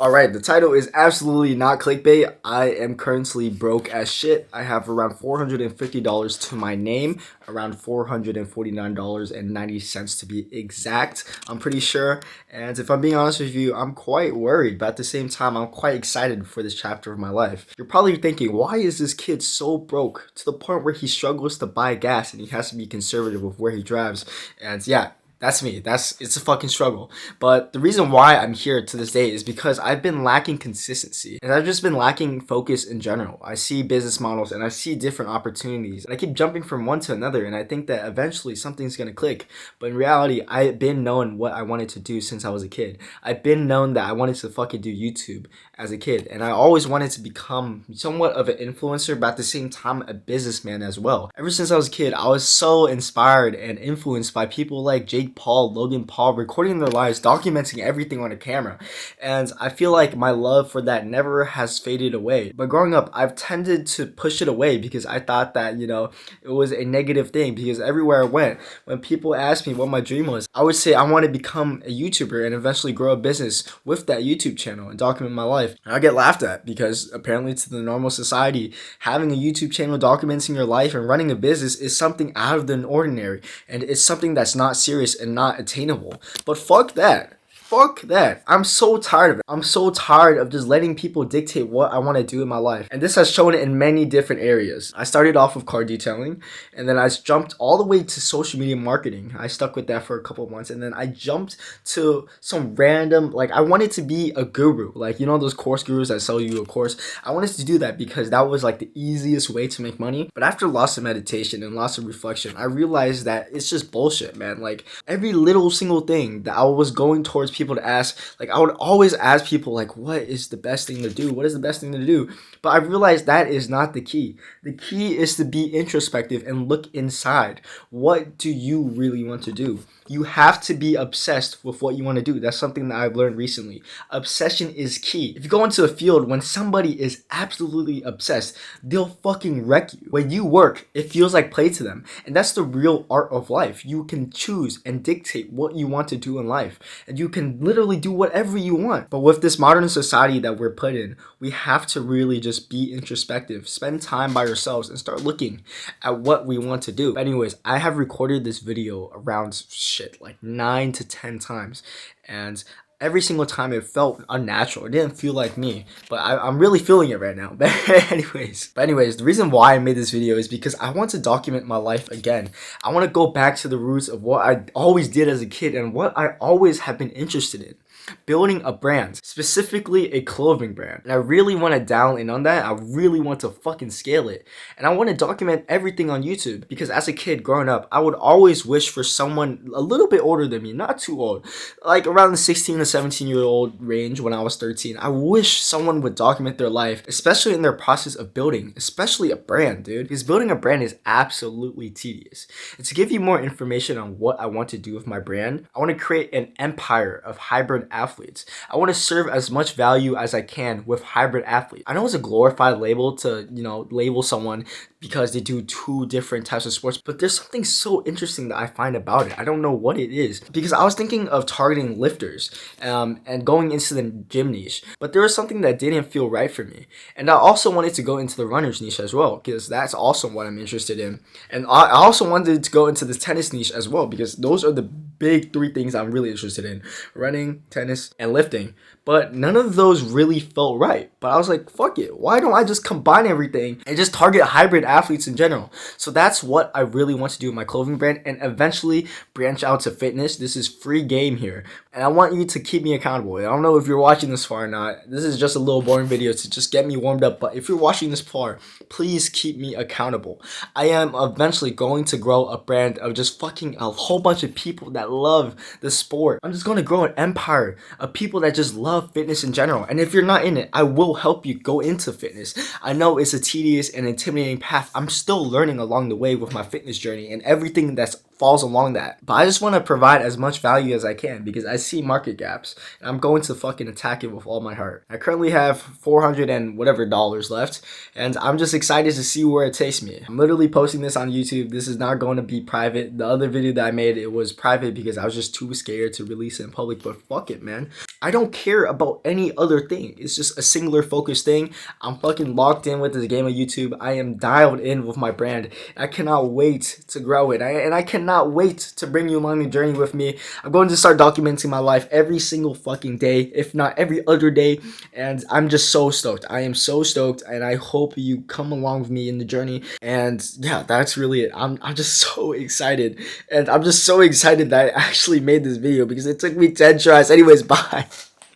Alright, the title is absolutely not clickbait. I am currently broke as shit. I have around $450 to my name, around $449.90 to be exact. I'm pretty sure. And if I'm being honest with you, I'm quite worried, but at the same time, I'm quite excited for this chapter of my life. You're probably thinking, why is this kid so broke to the point where he struggles to buy gas and he has to be conservative with where he drives? And yeah, that's me. It's a fucking struggle. But the reason why I'm here to this day is because I've been lacking consistency and I've just been lacking focus in general. I see business models and I see different opportunities and I keep jumping from one to another and I think that eventually something's gonna click. But in reality, I've been knowing what I wanted to do since I was a kid. I've been known that I wanted to fucking do YouTube as a kid and I always wanted to become somewhat of an influencer, but at the same time a businessman as well. Ever since I was a kid, I was so inspired and influenced by people like Jake Paul, Logan Paul, recording their lives, documenting everything on a camera. And I feel like my love for that never has faded away. But growing up, I've tended to push it away because I thought that, it was a negative thing because everywhere I went, when people asked me what my dream was, I would say I want to become a YouTuber and eventually grow a business with that YouTube channel and document my life. And I get laughed at because apparently to the normal society, having a YouTube channel documenting your life and running a business is something out of the ordinary and it's something that's not serious and not attainable. But fuck that. Fuck that. I'm so tired of it. I'm so tired of just letting people dictate what I want to do in my life. And this has shown it in many different areas. I started off with car detailing and then I jumped all the way to social media marketing. I stuck with that for a couple of months and then I jumped to some random, I wanted to be a guru. Those course gurus that sell you a course. I wanted to do that because that was the easiest way to make money. But after lots of meditation and lots of reflection, I realized that it's just bullshit, man. Every little single thing that I was going towards people to ask, I would always ask people what is the best thing to do, what is the best thing to do, but I realized that is not the key. The key is to be introspective and look inside. What do you really want to do? You have to be obsessed with what you want to do. That's something that I've learned recently. Obsession is key. If you go into a field when somebody is absolutely obsessed, they'll fucking wreck you. When you work, it feels like play to them. And that's the real art of life. You can choose and dictate what you want to do in life. And you can literally do whatever you want. But with this modern society that we're put in, we have to really just be introspective. Spend time by yourselves and start looking at what we want to do. But anyways, I have recorded this video around 9 to 10 times and every single time it felt unnatural. It didn't feel like me, but I'm really feeling it right now. But anyways, the reason why I made this video is because I want to document my life again. I want to go back to the roots of what I always did as a kid and what I always have been interested in. Building a brand, specifically a clothing brand. And I really want to dial in on that. I really want to fucking scale it. And I want to document everything on YouTube because as a kid growing up, I would always wish for someone a little bit older than me, not too old, around the 16 to 17-year-old range when I was 13. I wish someone would document their life, especially in their process of building, especially a brand, dude. Because building a brand is absolutely tedious. And to give you more information on what I want to do with my brand, I want to create an empire of hybrid athletes. I want to serve as much value as I can with hybrid athletes. I know it's a glorified label to, label someone because they do two different types of sports, but there's something so interesting that I find about it. I don't know what it is because I was thinking of targeting lifters and going into the gym niche, but there was something that didn't feel right for me. And I also wanted to go into the runners niche as well because that's also what I'm interested in. And I also wanted to go into the tennis niche as well because those are the big three things I'm really interested in: running, tennis, and lifting. But none of those really felt right. But I was like, fuck it. Why don't I just combine everything and just target hybrid athletes in general? So that's what I really want to do with my clothing brand and eventually branch out to fitness. This is free game here. And I want you to keep me accountable. I don't know if you're watching this far or not. This is just a little boring video to just get me warmed up. But if you're watching this far, please keep me accountable. I am eventually going to grow a brand of just fucking a whole bunch of people that love the sport. I'm just going to grow an empire of people that just love fitness in general. And if you're not in it, I will help you go into fitness. I know it's a tedious and intimidating path. I'm still learning along the way with my fitness journey and everything that's falls along that. But I just want to provide as much value as I can because I see market gaps and I'm going to fucking attack it with all my heart. I currently have 400 and whatever dollars left and I'm just excited to see where it takes me. I'm literally posting this on YouTube. This is not going to be private. The other video that I made, it was private because I was just too scared to release it in public, but fuck it, man. I don't care about any other thing. It's just a singular focus thing. I'm fucking locked in with this game of YouTube. I am dialed in with my brand. I cannot wait to grow it. And I cannot wait to bring you along the journey with me. I'm going to start documenting my life every single fucking day, if not every other day. And I'm just so stoked. I am so stoked. And I hope you come along with me in the journey. And yeah, that's really it. I'm just so excited. And I'm just so excited that I actually made this video because it took me 10 tries. Anyways, bye.